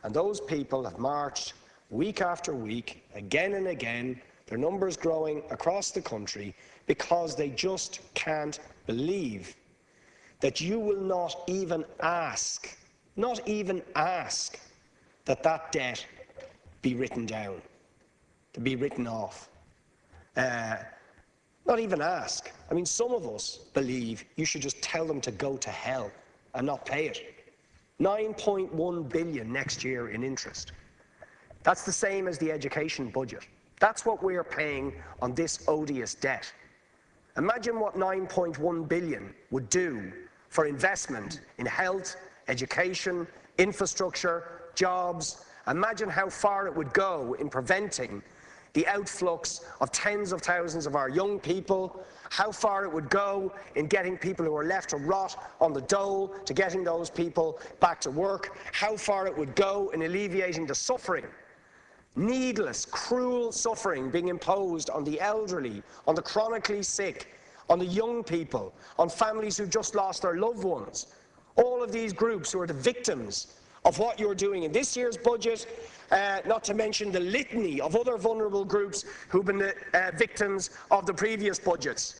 And those people have marched week after week, again and again, their numbers growing across the country, because they just can't believe that you will not even ask that that debt be written down, to be written off. Not even ask. I mean, some of us believe you should just tell them to go to hell and not pay it. 9.1 billion next year in interest. That's the same as the education budget. That's what we're paying on this odious debt. Imagine what 9.1 billion would do for investment in health, education, infrastructure, jobs. Imagine how far it would go in preventing the outflux of tens of thousands of our young people, how far it would go in getting people who are left to rot on the dole, to getting those people back to work, how far it would go in alleviating the suffering, needless, cruel suffering being imposed on the elderly, on the chronically sick, on the young people, on families who just lost their loved ones. All of these groups who are the victims of what you're doing in this year's budget, not to mention the litany of other vulnerable groups who've been the victims of the previous budgets.